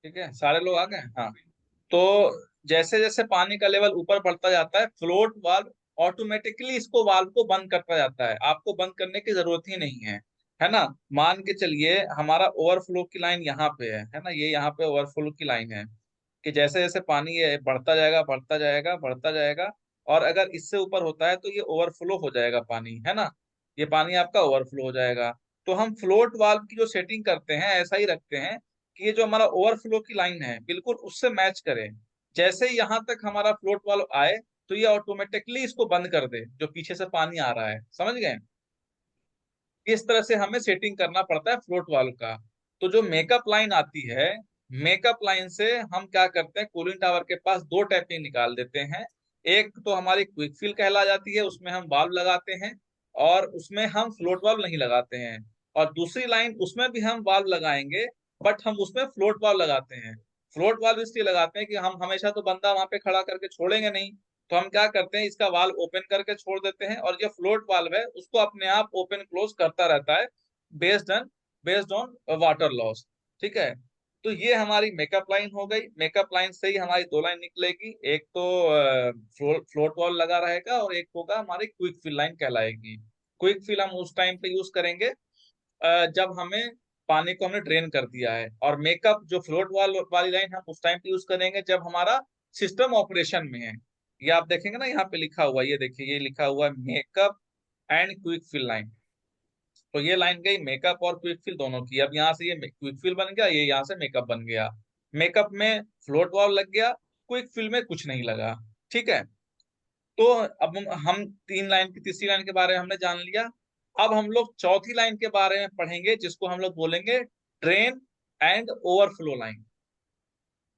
ठीक है, सारे लोग आ गए, हाँ। तो जैसे जैसे पानी का लेवल ऊपर बढ़ता जाता है, फ्लोट वाल्व ऑटोमेटिकली इसको वाल्व को बंद करता जाता है, आपको बंद करने की जरूरत ही नहीं है ना। मान के चलिए हमारा ओवरफ्लो की लाइन यहाँ पे है ना, ये यहाँ पे ओवरफ्लो की लाइन है, कि जैसे जैसे पानी ये बढ़ता जाएगा बढ़ता जाएगा बढ़ता जाएगा, और अगर इससे ऊपर होता है तो ये ओवरफ्लो हो जाएगा पानी, है ना। ये पानी आपका ओवरफ्लो हो जाएगा। तो हम फ्लोट वाल्व की जो सेटिंग करते हैं ऐसा ही रखते हैं कि ये जो हमारा ओवरफ्लो की लाइन है बिल्कुल उससे मैच करे। जैसे ही यहाँ तक हमारा फ्लोट वाल्व आए तो ये ऑटोमेटिकली इसको बंद कर दे, जो पीछे से पानी आ रहा है, समझ गए। इस तरह से हमें सेटिंग करना पड़ता है फ्लोट वाल्व का। तो जो मेकअप लाइन आती है, मेकअप लाइन से हम क्या करते हैं, कूलिंग टावर के पास दो टैपिंग निकाल देते हैं। एक तो हमारी क्विक फिल कहला जाती है, उसमें हम वाल्व लगाते हैं और उसमें हम फ्लोट वाल्व नहीं लगाते हैं। और दूसरी लाइन उसमें भी हम वाल्व लगाएंगे, बट हम उसमें फ्लोट वाल्व लगाते हैं। फ्लोट वाल्व इसलिए लगाते हैं कि हम हमेशा तो बंदा वहां पे खड़ा करके छोड़ेंगे नहीं, तो हम क्या करते हैं, इसका वाल्व ओपन करके छोड़ देते हैं, और जो फ्लोट वाल्व है उसको अपने आप ओपन क्लोज करता रहता है, बेस्ड ऑन वाटर लॉस। ठीक है। तो ये हमारी मेकअप लाइन हो गई, मेकअप लाइन से ही हमारी दो लाइन निकलेगी, एक तो फ्लोट वाल्व लगा रहेगा और एक होगा हमारी क्विक फिल लाइन कहलाएगी। क्विक फिल हम उस टाइम पे यूज करेंगे जब हमें पानी को हमने ड्रेन कर दिया है, और मेकअप जो फ्लोट वाली लाइन हम उस टाइम पे यूज करेंगे जब हमारा सिस्टम ऑपरेशन में है। ये आप देखेंगे ना, यहाँ पे लिखा हुआ है, ये देखिए ये लिखा हुआ है makeup and quick fill line. तो ये लाइन गई मेकअप और क्विक फिल दोनों की। अब यहाँ से ये क्विक फिल बन गया, ये यहाँ से मेकअप बन गया। मेकअप में फ्लोट वाल्व लग गया, क्विक फिल में कुछ नहीं लगा। ठीक है। तो अब हम तीन लाइन की तीसरी लाइन के बारे में हमने जान लिया। अब हम लोग चौथी लाइन के बारे में पढ़ेंगे, जिसको हम लोग बोलेंगे ड्रेन एंड ओवरफ्लो लाइन।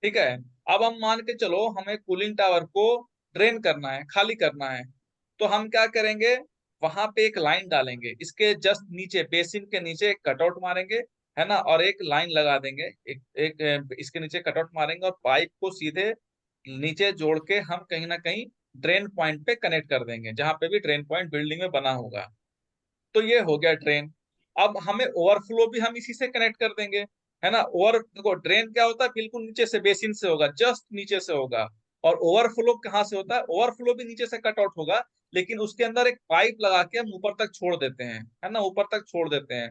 ठीक है। अब हम मान के चलो हमें कूलिंग टावर को ड्रेन करना है, खाली करना है। तो हम क्या करेंगे, वहां पे एक लाइन डालेंगे, इसके जस्ट नीचे बेसिन के नीचे एक कटआउट मारेंगे, है ना, और एक लाइन लगा देंगे, इसके नीचे कटआउट मारेंगे और पाइप को सीधे नीचे जोड़ के हम कहीं ना कहीं ड्रेन पॉइंट पे कनेक्ट कर देंगे, जहां पे भी ड्रेन पॉइंट बिल्डिंग में बना होगा। तो ये हो गया ड्रेन। अब हमें ओवरफ्लो भी हम इसी से कनेक्ट कर देंगे, है ना। ओवर देखो, ड्रेन क्या होता है, बिल्कुल नीचे से बेसिन से होगा, जस्ट नीचे से होगा। और ओवरफ्लो कहाँ से होता है, ओवरफ्लो भी नीचे से कट आउट होगा, लेकिन उसके अंदर एक पाइप लगा के हम ऊपर तक छोड़ देते हैं, है ना, ऊपर तक छोड़ देते हैं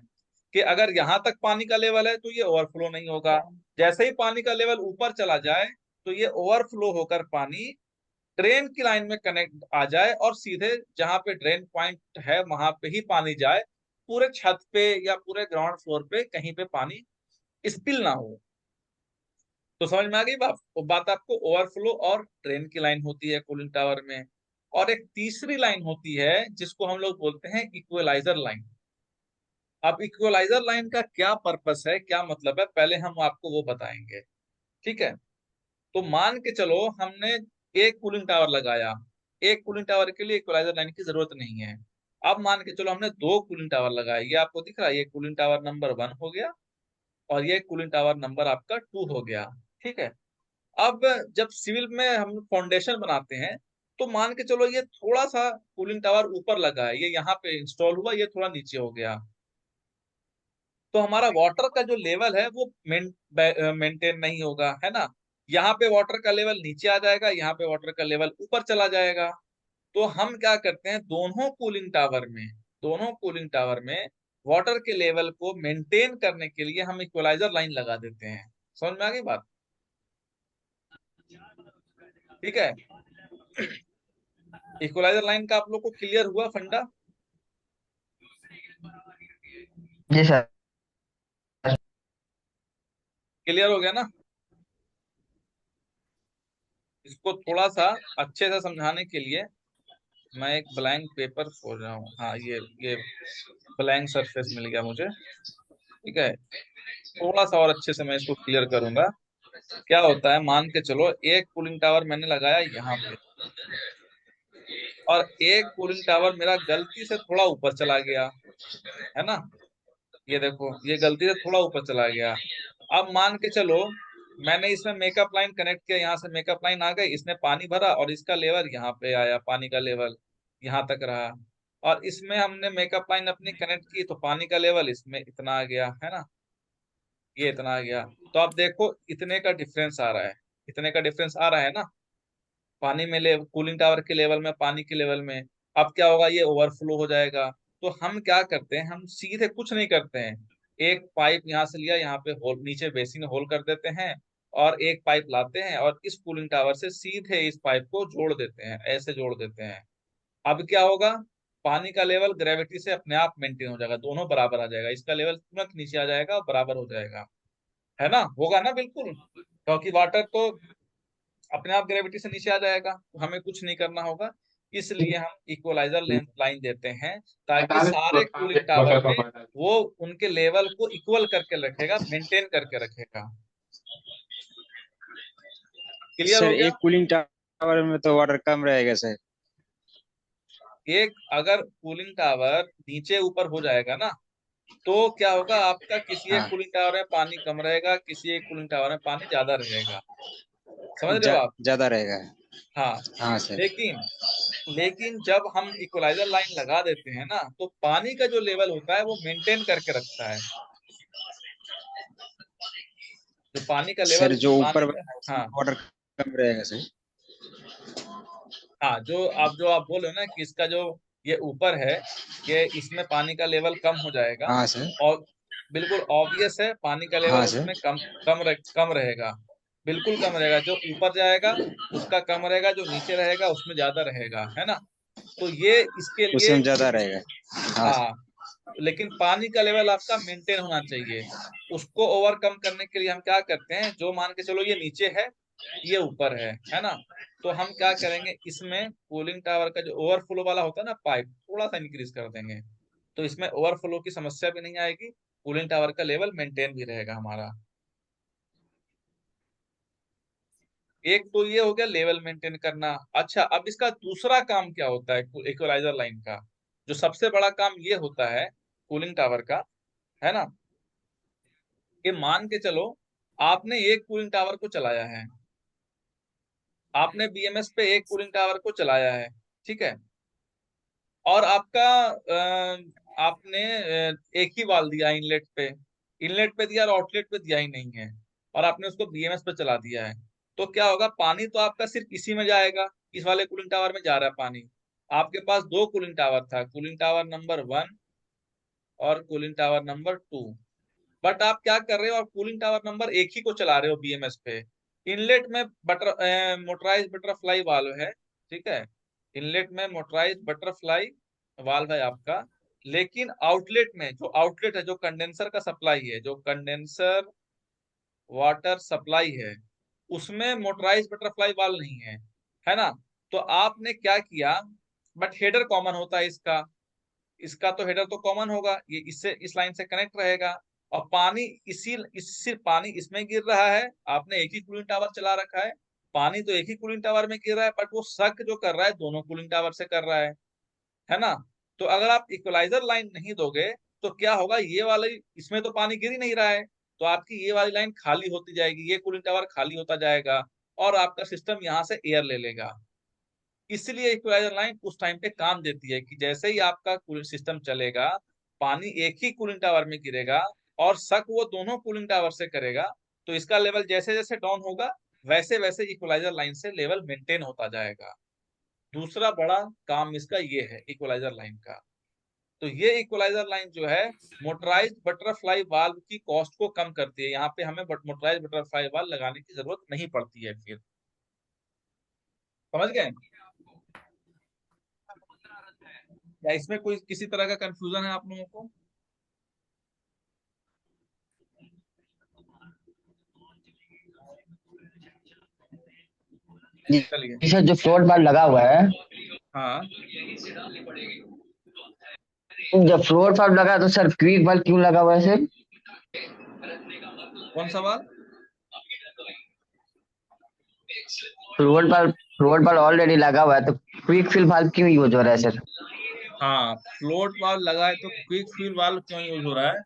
कि अगर यहाँ तक पानी का लेवल है तो ये ओवरफ्लो नहीं होगा। जैसे ही पानी का लेवल ऊपर चला जाए तो ये ओवरफ्लो होकर पानी ड्रेन की लाइन में कनेक्ट आ जाए, और सीधे जहां पे ड्रेन पॉइंट है वहां पे ही पानी जाए, पूरे छत पे या पूरे ग्राउंड फ्लोर पे कहीं पे पानी स्पिल ना हो। तो समझ में आ गई बात, वो बात आपको। ओवरफ्लो और ड्रेन की लाइन होती है कूलिंग टावर में। और एक तीसरी लाइन होती है जिसको हम लोग बोलते हैं इक्वलाइजर लाइन। अब इक्वलाइजर लाइन का क्या पर्पस है, क्या मतलब है, पहले हम आपको वो बताएंगे। ठीक है। तो मान के चलो हमने एक कूलिंग टावर लगाया, एक कूलिंग टावर के लिए इक्वलाइजर लाइन की जरूरत नहीं है। अब मान के चलो हमने दो कूलिंग टावर लगाए, ये आपको दिख रहा है, ये कूलिंग टावर नंबर 1 हो गया और ये कूलिंग टावर नंबर आपका 2 हो गया। ठीक है। अब जब सिविल में हम फाउंडेशन बनाते हैं, तो मान के चलो ये थोड़ा सा कूलिंग टावर ऊपर लगा है, ये यहाँ पे इंस्टॉल हुआ, ये थोड़ा नीचे हो गया। तो हमारा वाटर का जो लेवल है वो मेंटेन नहीं होगा, है ना। यहाँ पे वाटर का लेवल नीचे आ जाएगा, यहाँ पे वाटर का लेवल ऊपर चला जाएगा। तो हम क्या करते हैं, दोनों कूलिंग टावर में वाटर के लेवल को मेंटेन करने के लिए हम इक्वलाइजर लाइन लगा देते हैं। समझ में आ गई बात। ठीक है। इक्वलाइजर लाइन का आप लोग को क्लियर हुआ फंडा। जी सर। क्लियर हो गया ना। इसको थोड़ा सा अच्छे से समझाने के लिए मैं एक ब्लैंक पेपर खोज रहा हूँ, हाँ ये ब्लैंक सरफेस मिल गया मुझे। ठीक है। थोड़ा सा और अच्छे से मैं इसको क्लियर करूंगा। क्या होता है, मान के चलो एक कूलिंग टावर मैंने लगाया यहाँ पे, और एक कूलिंग टावर मेरा गलती से थोड़ा ऊपर चला गया, है ना। ये देखो, ये गलती से थोड़ा ऊपर चला गया। अब मान के चलो मैंने इसमें मेकअप लाइन कनेक्ट किया, यहाँ से मेकअप लाइन आ गई, इसने पानी भरा और इसका लेवल यहाँ पे आया, पानी का लेवल यहाँ तक रहा। और इसमें हमने मेकअप लाइन अपनी कनेक्ट की, तो पानी का लेवल इसमें इतना आ गया है ना, ये इतना आ गया। तो आप देखो इतने का डिफरेंस आ रहा है, इतने का डिफरेंस आ रहा है ना, पानी में ले कूलिंग टावर के लेवल में, पानी के लेवल में। अब क्या होगा, ये ओवरफ्लो हो जाएगा। तो हम क्या करते हैं, हम सीधे कुछ नहीं करते हैं, एक पाइप यहाँ से लिया, यहाँ पे होल, नीचे बेसिन में होल कर देते हैं, और एक पाइप लाते हैं और इस कूलिंग टावर से सीधे इस पाइप को जोड़ देते हैं, ऐसे जोड़ देते हैं। अब क्या होगा, पानी का लेवल ग्रेविटी से अपने आप मेंटेन हो जाएगा, दोनों बराबर आ जाएगा, इसका लेवल तुरंत नीचे आ जाएगा और बराबर हो जाएगा, है ना, होगा ना, बिल्कुल, क्योंकि वाटर तो अपने आप ग्रेविटी से नीचे आ जाएगा, तो हमें कुछ नहीं करना होगा। इसलिए हम इक्वलाइजर लेंथ लाइन देते हैं, ताकि सारे कूलिंग टावर में वो उनके लेवल को इक्वल करके रखेगा, मेंटेन करके रखेगा। क्लियर सर हो गया। एक कूलिंग टावर में तो वाटर कम रहेगा सर। एक अगर कूलिंग टावर नीचे ऊपर हो जाएगा ना, तो क्या होगा, आपका किसी एक हाँ, कूलिंग टावर में पानी कम रहेगा, किसी एक कूलिंग टावर में पानी ज्यादा रहेगा। समझ रहे हो आप। ज्यादा रहेगा। हाँ। हाँ सर। लेकिन लेकिन जब हम इक्वलाइजर लाइन लगा देते हैं ना, तो पानी का जो लेवल होता है वो मेंटेन करके रखता है, जो पानी का सर लेवल, जो ऊपर पानी का। वाला है उसमें हाँ। वाटर कम रहेगा सर। हाँ, जो आप बोल रहे हो ना कि इसका जो ये ऊपर है, ये इसमें पानी का लेवल कम हो जाएगा। हाँ सर। और बिल्कुल ऑब्वियस है, पानी का लेवल हाँ सर। उसमें कम रहेगा, बिल्कुल कम रहेगा। जो ऊपर जाएगा उसका कम रहेगा, जो नीचे रहेगा उसमें ज्यादा रहेगा, है ना। तो ये इसके लिए उसमें ज्यादा रहेगा। हाँ सर। हाँ, लेकिन पानी का लेवल आपका मेंटेन होना चाहिए। उसको ओवरकम करने के लिए हम क्या करते हैं, जो मान के चलो ये नीचे है, ये ऊपर है ना, तो हम क्या करेंगे, इसमें कूलिंग टावर का जो ओवरफ्लो वाला होता है ना पाइप, थोड़ा सा इंक्रीज कर देंगे, तो इसमें ओवरफ्लो की समस्या भी नहीं आएगी, कूलिंग टावर का लेवल मेंटेन भी रहेगा हमारा। एक तो ये हो गया लेवल मेंटेन करना। अच्छा, अब इसका दूसरा काम क्या होता है इक्वलाइजर लाइन का, जो सबसे बड़ा काम ये होता है कूलिंग टावर का, है ना, कि मान के चलो आपने एक कूलिंग टावर को चलाया है, आपने बीएमएस पे एक कूलिंग टावर को चलाया है, ठीक है, और आपका आपने एक ही वाल्व दिया इनलेट पे दिया और आउटलेट पे दिया ही नहीं है, और आपने उसको बीएमएस पे चला दिया है। तो क्या होगा, पानी तो आपका सिर्फ इसी में जाएगा, इस वाले कूलिंग टावर में जा रहा है पानी। आपके पास दो कूलिंग टावर था, कूलिंग टावर नंबर 1 और कूलिंग टावर नंबर 2। बट आप क्या कर रहे हो, आप कूलिंग टावर नंबर एक ही को चला रहे हो बीएमएस पे। इनलेट में मोटराइज बटरफ्लाई वाल्व है, ठीक है, इनलेट में मोटराइज बटरफ्लाई वाल्व है आपका। लेकिन आउटलेट में, जो आउटलेट है, जो कंडेंसर का सप्लाई है, जो कंडेंसर वाटर सप्लाई है, उसमें मोटराइज बटरफ्लाई वाल्व नहीं है ना। तो आपने क्या किया, बट हेडर कॉमन होता है इसका, इसका तो हेडर तो कॉमन होगा, ये इससे इस लाइन से कनेक्ट रहेगा, और पानी इसी पानी इसमें गिर रहा है। आपने एक ही कूलिंग टावर चला रखा है, पानी तो एक ही कूलिंग टावर में गिर रहा है, बट वो सक जो कर रहा है दोनों कूलिंग टावर से कर रहा है ना। तो अगर आप इक्वलाइजर लाइन नहीं दोगे, तो क्या होगा, ये वाले इसमें तो पानी गिर ही नहीं रहा है, तो आपकी ये वाली लाइन खाली होती जाएगी, ये कूलिंग टावर खाली होता जाएगा, और आपका सिस्टम यहाँ से एयर ले लेगा। इसलिए इक्वलाइजर लाइन उस टाइम पे काम देती है कि जैसे ही आपका कूलिंग सिस्टम चलेगा, पानी एक ही कूलिंग टावर में गिरेगा, और सक वो दोनों कूलिंग टावर से करेगा। तो इसका लेवल जैसे जैसे डाउन होगा, वैसे वैसे इक्वलाइजर लाइन से लेवल मेंटेन होता जाएगा। दूसरा बड़ा काम इसका ये है इक्वलाइजर लाइन का। तो ये इक्वलाइजर लाइन जो है, मोटराइज बटरफ्लाई वाल्व की कॉस्ट को कम करती है, यहाँ पे हमें मोटराइज बटरफ्लाई वाल्व लगाने की जरूरत नहीं पड़ती है फिर। समझ गए, या इसमें कोई किसी तरह का कंफ्यूजन है आप लोगों को। जी चलिए। जी सर, जो फ्लोट बार लगा हुआ है, हाँ। जब फ्लोट बार लगा है, तो सर क्विक बार क्यों लगा हुआ है सर? कौन सवाल। फ्लोट बार ऑलरेडी लगा हुआ है, तो क्विक फिल वाल्व क्यों यूज हो रहा है सर? हाँ, फ्लोट वाल्व लगा है तो क्विक फ्यूल वाल्व क्यों यूज हो रहा है।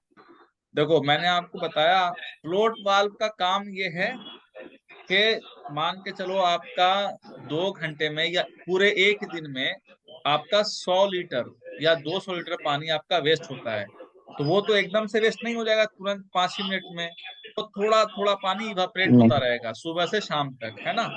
देखो मैंने आपको बताया, फ्लोट वाल्व का काम ये है कि मान के चलो आपका 2 घंटे में या पूरे एक दिन में आपका 100 लीटर या 200 लीटर पानी आपका वेस्ट होता है, तो वो तो एकदम से वेस्ट नहीं हो जाएगा तुरंत 5 ही मिनट में। तो थोड़ा थोड़ा पानी इवापोरेट होता नहीं। रहेगा सुबह से शाम तक, है ना।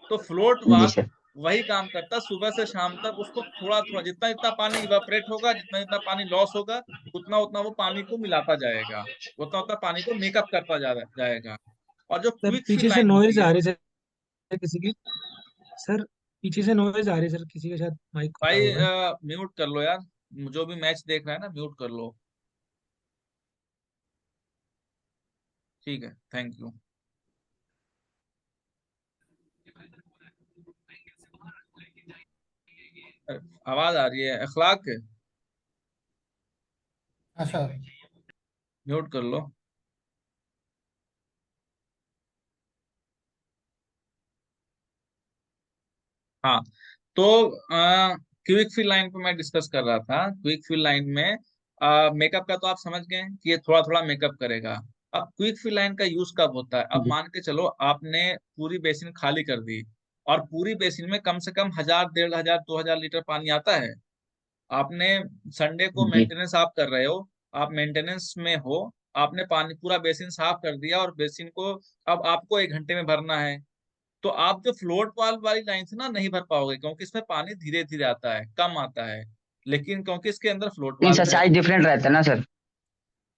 तो फ्लोट जी वाल्व सर। वही काम करता है, सुबह से शाम तक उसको थोड़ा थोड़ा, जितना जितना पानी इवापोरेट होगा, जितना जितना पानी लॉस होगा, उतना उतना वो पानी को मिलाता जाएगा, उतना उतना पानी को मेकअप करता जाएगा। और जो सर क्विक फिल पीछे से लाइन होती नॉइज आ है, रही है सर किसी की। सर पीछे से नॉइज आ रही है सर, किसी के शायद माइक खराब भाई हुआ है। म्यूट कर लो यार, जो भी मैच देख रहा है ना म्यूट कर लो। ठीक है, थैंक यू। आवाज आ रही है अखलाक, हाँ सर। म्यूट कर लो। हाँ, तो क्विक फिल लाइन पे मैं डिस्कस कर रहा था। क्विक फिल लाइन में मेकअप का तो आप समझ गए कि ये थोड़ा थोड़ा मेकअप करेगा। अब क्विक फिल लाइन का यूज कब होता है? अब जी। मान के चलो आपने पूरी बेसिन खाली कर दी, और पूरी बेसिन में कम से कम 1000, 1500, 2000 लीटर पानी आता है। आपने संडे को जी। मेंटेनेंस आप कर रहे हो, आप मेंटेनेंस में हो, आपने पानी पूरा बेसिन साफ कर दिया, और बेसिन को अब आपको 1 घंटे में भरना है। तो आप जो फ्लोट वाल वाली लाइन से ना नहीं भर पाओगे, क्योंकि इसमें पानी धीरे धीरे आता है, कम आता है। लेकिन क्योंकि इसके अंदर फ्लोट नहीं सर, वाल्व है, साइज डिफरेंट रहता है ना सर।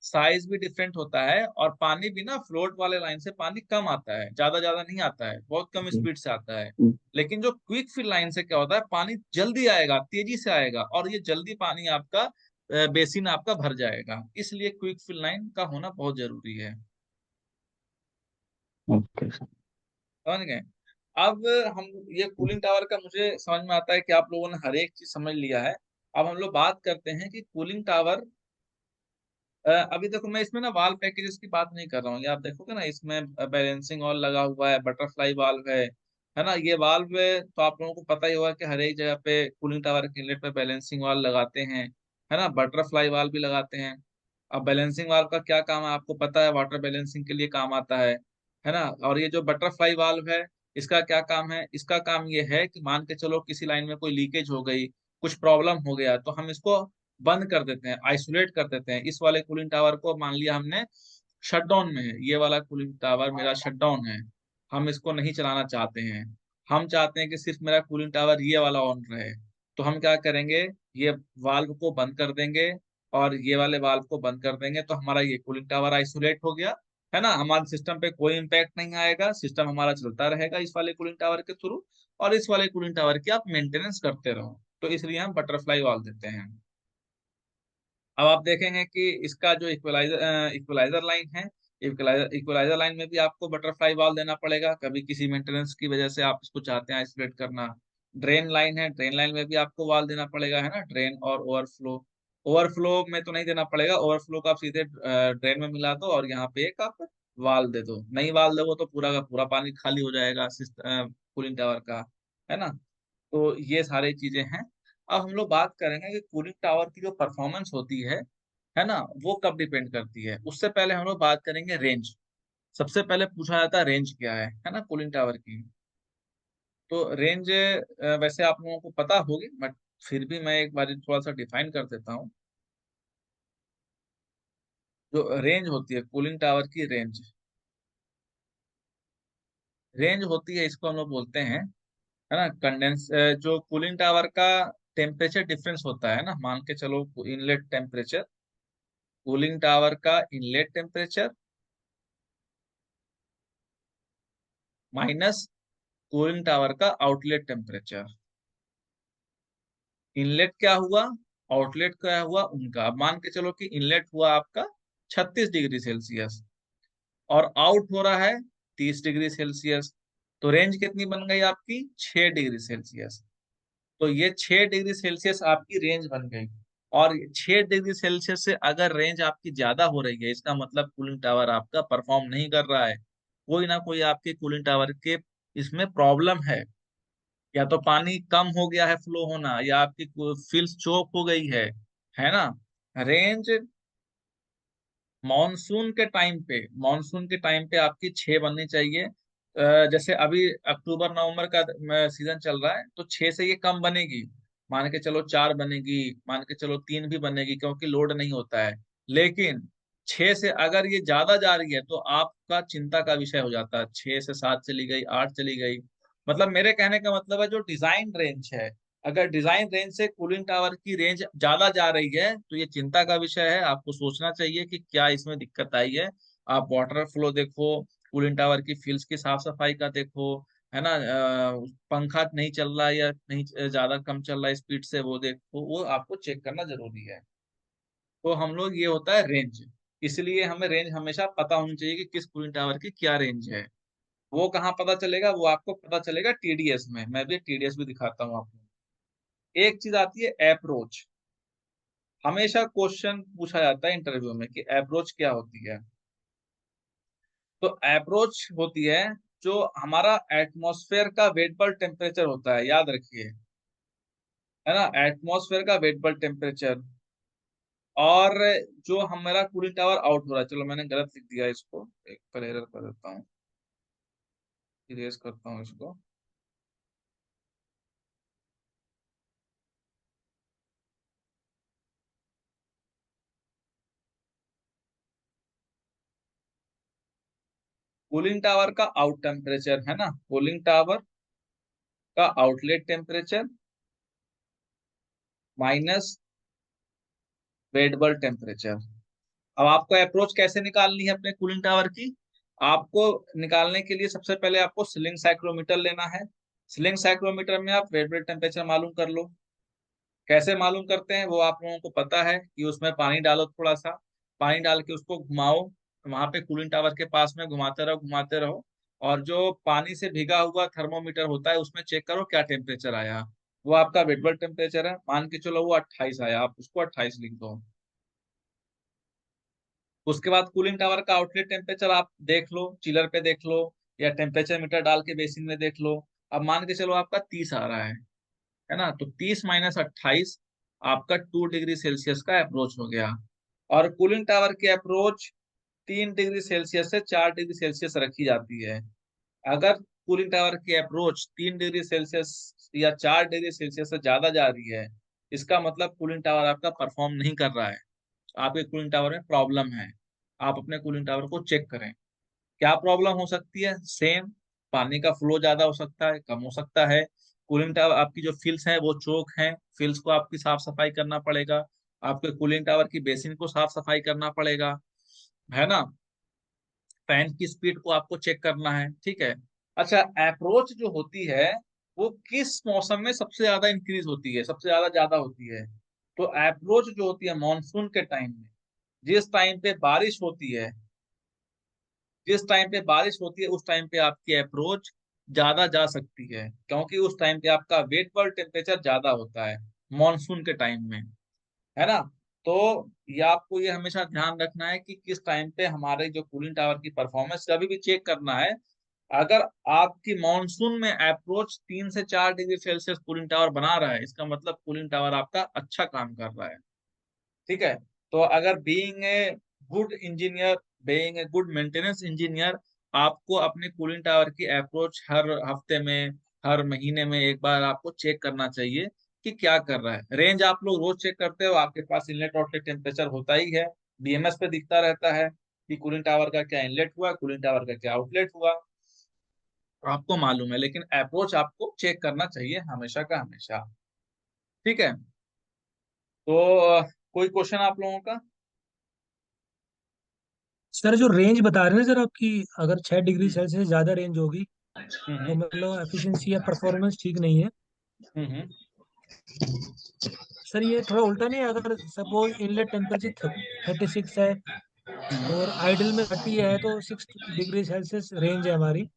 साइज भी डिफरेंट होता है, और पानी भी ना फ्लोट वाले लाइन से पानी कम आता है, ज्यादा ज्यादा नहीं आता है, बहुत कम जी। स्पीड से आता है। लेकिन जो क्विक फिल लाइन से क्या होता है, पानी जल्दी आएगा, तेजी से आएगा, और ये जल्दी पानी आपका बेसिन आपका भर जाएगा। इसलिए क्विक फिल लाइन का होना बहुत जरूरी है। Okay sir. समझ गए? अब हम, ये कूलिंग टावर का मुझे समझ में आता है कि आप लोगों ने हर एक चीज समझ लिया है। अब हम लोग बात करते हैं कि कूलिंग टावर, अभी देखो मैं इसमें ना वाल्व पैकेजेस की बात नहीं कर रहा हूँ। ये आप देखोगे ना, इसमें बैलेंसिंग वाल्व लगा हुआ है, बटरफ्लाई वाल्व है ना। ये वाल्व तो आप लोगों को पता ही होगा कि हर एक जगह पे कूलिंग टावर के इनलेट पे बैलेंसिंग वाल्व लगाते हैं, है ना। बटरफ्लाई वाल्व भी लगाते हैं। अब बैलेंसिंग वाल्व का क्या काम है आपको पता है, वाटर बैलेंसिंग के लिए काम आता है ना। और ये जो बटरफ्लाई वाल्व है, इसका क्या काम है? इसका काम ये है कि मान के चलो किसी लाइन में कोई लीकेज हो गई, कुछ प्रॉब्लम हो गया, तो हम इसको बंद कर देते हैं, आइसोलेट कर देते हैं। इस वाले कूलिंग टावर को मान लिया हमने शट डाउन में है, ये वाला कूलिंग टावर मेरा शट डाउन है, हम इसको नहीं चलाना चाहते हैं। हम चाहते हैं कि सिर्फ मेरा कूलिंग टावर ये वाला ऑन रहे। तो हम क्या करेंगे, ये वाल्व को बंद कर देंगे, और ये वाले वाल्व को बंद कर देंगे, तो हमारा ये कूलिंग टावर आइसोलेट हो गया, है ना। हमारे सिस्टम पे कोई इम्पैक्ट नहीं आएगा, सिस्टम हमारा चलता रहेगा इस वाले कूलिंग टावर के थ्रू। और इस वाले कूलिंग टावर की आप मेंटेनेंस करते रहो। तो इसलिए हम बटरफ्लाई वाल्व देते हैं। अब आप देखेंगे कि इसका जो इक्वलाइजर इक्वलाइजर लाइन है, इक्वलाइजर लाइन में भी आपको बटरफ्लाई वाल्व देना पड़ेगा, कभी किसी मेंटेनेंस की वजह से आप इसको चाहते हैं आइसोलेट करना। ड्रेन लाइन है, ड्रेन लाइन में भी आपको वाल्व देना पड़ेगा, है ना। ड्रेन और ओवरफ्लो, ओवरफ्लो में तो नहीं देना पड़ेगा, ओवरफ्लो का आप सीधे ड्रेन में मिला दो, और यहाँ पे एक आप वाल्व दे दो। नहीं वाल्व दो तो पूरा का पूरा पानी खाली हो जाएगा कूलिंग टावर का, है ना। तो ये सारी चीजें हैं। अब हम लोग बात करेंगे कि कूलिंग टावर की जो परफॉर्मेंस होती है ना, वो कब डिपेंड करती है। उससे पहले हम लोग बात करेंगे रेंज। सबसे पहले पूछा जाता है रेंज क्या है ना, कूलिंग टावर की। तो रेंज वैसे आप लोगों को पता होगी, बट फिर भी मैं एक बार थोड़ा सा डिफाइन कर देता हूँ। जो रेंज होती है कूलिंग टावर की, रेंज रेंज होती है, इसको हम लोग बोलते हैं, है ना, कंडेंस, जो कूलिंग टावर का टेम्परेचर डिफरेंस होता है ना, मान के चलो इनलेट टेम्परेचर, कूलिंग टावर का inlet temperature minus cooling tower का आउटलेट टेम्परेचर। इनलेट क्या हुआ, आउटलेट क्या हुआ उनका। अब मान के चलो कि इनलेट हुआ आपका 36 डिग्री सेल्सियस, और आउट हो रहा है 30 डिग्री सेल्सियस। तो रेंज कितनी बन गई आपकी? 6 डिग्री सेल्सियस। तो ये 6 डिग्री सेल्सियस आपकी रेंज बन गई। और 6 डिग्री सेल्सियस से अगर रेंज आपकी ज्यादा हो रही है, इसका मतलब कूलिंग टावर आपका परफॉर्म नहीं कर रहा है, कोई ना कोई आपके कूलिंग टावर के इसमें प्रॉब्लम है। या तो पानी कम हो गया है फ्लो होना, या आपकी फिल्स चोक हो गई है ना। रेंज मानसून के टाइम पे आपकी 6 बननी चाहिए। जैसे अभी अक्टूबर नवंबर का सीजन चल रहा है, तो 6 से ये कम बनेगी। मान के चलो 4 बनेगी, मान के चलो 3 भी बनेगी, क्योंकि लोड नहीं होता है। लेकिन 6 से अगर ये ज्यादा जा रही है तो आपका चिंता का विषय हो जाता है। 6 से 7 चली गई, 8 चली गई, मतलब मेरे कहने का मतलब है जो डिजाइन रेंज है, अगर डिजाइन रेंज से कूलिंग टावर की रेंज ज्यादा जा रही है तो ये चिंता का विषय है। आपको सोचना चाहिए कि क्या इसमें दिक्कत आई है। आप वाटर फ्लो देखो, कूलिंग टावर की फिल्स की साफ सफाई का देखो, है ना, पंखा नहीं चल रहा है या नहीं, ज्यादा कम चल रहा है स्पीड से, वो देखो, वो आपको चेक करना जरूरी है। तो हम लोग ये होता है रेंज, इसलिए हमें रेंज हमेशा पता होनी चाहिए कि किस कूलिंग टावर की क्या रेंज है। वो कहाँ पता चलेगा, वो आपको पता चलेगा टीडीएस में। मैं भी टीडीएस भी दिखाता हूँ आपको। एक चीज आती है अप्रोच। हमेशा क्वेश्चन पूछा जाता है इंटरव्यू में कि अप्रोच क्या होती है। तो अप्रोच होती है जो हमारा एटमॉस्फेयर का वेटेबल टेम्परेचर होता है, याद रखिए, है ना, एटमॉस्फेयर का वेटेबल टेम्परेचर। और जो हमारा कूलिंग टावर आउट हो रहा है, चलो मैंने गलत लिख दिया इसको, एक पर एरर कर देता हूँ, इरेज करता हूँ इसको। कूलिंग टावर का आउट टेम्परेचर है ना, कूलिंग टावर का outlet temperature minus wettable temperature. अब आपको अप्रोच कैसे निकालनी है अपने कूलिंग टावर की? आपको निकालने के लिए सबसे पहले आपको सीलिंग साइक्रोमीटर लेना है। सीलिंग साइक्रोमीटर में आप वेटेबल टेम्परेचर मालूम कर लो। कैसे मालूम करते हैं वो आप लोगों को पता है कि उसमें पानी डालो, थोड़ा सा पानी डाल के उसको घुमाओ, वहां पे कूलिंग टावर के पास में घुमाते रहो घुमाते रहो। और जो पानी से भीगा हुआ थर्मोमीटर होता है उसमें चेक करो क्या टेम्परेचर आया। वो आपका वेटेबल टेम्परेचर है, मान के चलो वो 28 आया, आप उसको 28 लिख दो। उसके बाद कूलिंग टावर का आउटलेट टेम्परेचर आप देख लो, चिलर पे देख लो, या टेम्परेचर मीटर डाल के बेसिन में देख लो। अब मान के चलो आपका 30 आ रहा है ना, तो 30 - 28 आपका 2 डिग्री सेल्सियस का अप्रोच हो गया। और कूलिंग टावर की अप्रोच 3 डिग्री सेल्सियस से 4 डिग्री सेल्सियस रखी जाती है। अगर कूलिंग टावर की अप्रोच 3 डिग्री सेल्सियस या 4 डिग्री सेल्सियस से ज्यादा जा रही है, इसका मतलब कूलिंग टावर आपका परफॉर्म नहीं कर रहा है, आपके कूलिंग टावर में प्रॉब्लम है। आप अपने कूलिंग टावर को चेक करें। क्या प्रॉब्लम हो सकती है? सेम, पानी का फ्लो ज्यादा हो सकता है, कम हो सकता है। कूलिंग टावर आपकी जो फिल्स हैं वो चोक हैं, फिल्स को आपकी साफ सफाई करना पड़ेगा। आपके कूलिंग टावर की बेसिन को साफ सफाई करना पड़ेगा, है ना। फैन की स्पीड को आपको चेक करना है, ठीक है। अच्छा, अप्रोच जो होती है वो किस मौसम में सबसे ज्यादा इंक्रीज होती है, सबसे ज्यादा ज्यादा होती है? तो अप्रोच जो होती है मानसून के टाइम में, जिस टाइम पे बारिश होती है, जिस टाइम पे बारिश होती है उस टाइम पे आपकी अप्रोच ज्यादा जा सकती है, क्योंकि उस टाइम पे आपका वेट टेम्परेचर ज्यादा होता है मानसून के टाइम में, है ना। तो ये आपको ये हमेशा ध्यान रखना है कि किस टाइम पे हमारे जो कूलिंग टावर की परफॉर्मेंस कभी भी चेक करना है। अगर आपकी मानसून में अप्रोच 3 से 4 डिग्री सेल्सियस कूलिंग टावर बना रहा है, इसका मतलब कूलिंग टावर आपका अच्छा काम कर रहा है, ठीक है। तो अगर being a good engineer, being a good maintenance engineer, आपको अपने कूलिंग टावर की अप्रोच हर हफ्ते में, हर महीने में एक बार आपको चेक करना चाहिए कि क्या कर रहा है। रेंज आप लोग रोज चेक करते हो, आपके पास इनलेट आउटलेट टेम्परेचर होता ही है, बीएमएस पे दिखता रहता है कि कूलिंग टावर का क्या इनलेट हुआ, कूलिंग टावर का क्या आउटलेट हुआ, आपको मालूम है। लेकिन अप्रोच आपको चेक करना चाहिए हमेशा का हमेशा, ठीक है। तो कोई क्वेश्चन आप लोगों का? सर जो रेंज बता रहे हैं ना सर आपकी, अगर 6 डिग्री हम्म सेल्सियस से ज़्यादा रेंज होगी तो हम्म मतलब एफिशिएंसी या परफॉर्मेंस ठीक नहीं है। हम्म। सर ये थोड़ा उल्टा नहीं है? अगर सपोज इनलेट टेम्परेचर 36 है और आइडल में 30 है तो 6 डिग्री सेल्सियस रेंज है हमारी।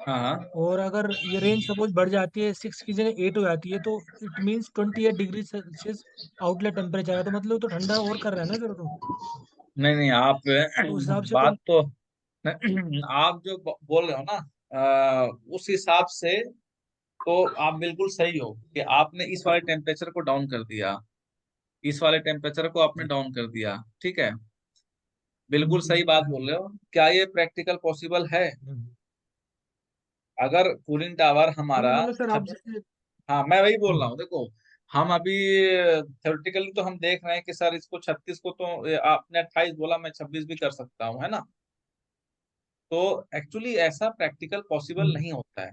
हाँ हाँ। और अगर ये रेंज सपोज बढ़ जाती है, 6 की जगह 8 हो जाती है, तो it means 28 degree Celsius outlet temperature है, तो मतलब तो ठंडा और कर रहा है ना सर तो। नहीं नहीं, आप तो उस हिसाब से तो बात तो आप जो बोल रहे हो ना, उस हिसाब से तो आप बिल्कुल सही हो कि आपने इस वाले टेम्परेचर को डाउन कर दिया, इस वाले टेम्परेचर को आपने डाउन कर दिया, ठीक है, बिल्कुल सही बात बोल रहे हो। क्या ये प्रैक्टिकल पॉसिबल है? अगर कूलिंग टावर हमारा नहीं मतलब सर आप हाँ, मैं वही बोल रहा हूँ, देखो, हम अभी थ्योरेटिकली तो हम देख रहे हैं कि सर इसको 36 को तो आपने 28 बोला, मैं 26 भी कर सकता हूँ, है ना। तो एक्चुअली ऐसा प्रैक्टिकल पॉसिबल हम्म, नहीं होता है,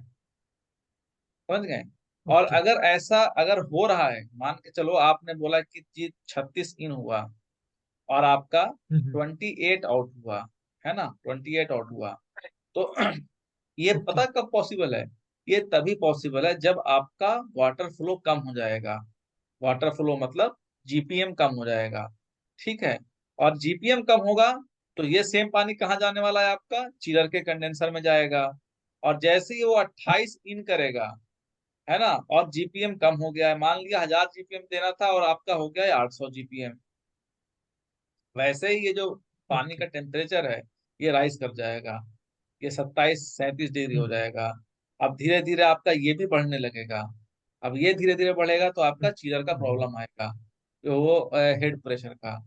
समझ गए। और ओके। अगर ऐसा अगर हो रहा है, मान के चलो आपने बोला कि जी 36 इन हुआ और आपका हम्म, 28 आउट हुआ, है ना, 28 आउट हुआ, तो ये ओके। पता कब पॉसिबल है? ये तभी पॉसिबल है जब आपका वाटर फ्लो कम हो जाएगा। वाटर फ्लो मतलब जीपीएम कम हो जाएगा, ठीक है। और जीपीएम कम होगा तो ये सेम पानी कहाँ जाने वाला है? आपका चिलर के कंडेंसर में जाएगा। और जैसे ही वो 28 इन करेगा, है ना, और जीपीएम कम हो गया है, मान लिया 1000 जीपीएम देना था और आपका हो गया है 800 जीपीएम, वैसे ही ये जो पानी ओके। का टेम्परेचर है ये राइज कर जाएगा, ये 27-37 डिग्री हो हम्म, जाएगा। अब धीरे धीरे आपका ये भी बढ़ने लगेगा। अब ये धीरे धीरे बढ़ेगा तो आपका चीलर का हम्म, प्रॉब्लम आएगा, तो वो हेड प्रेशर का।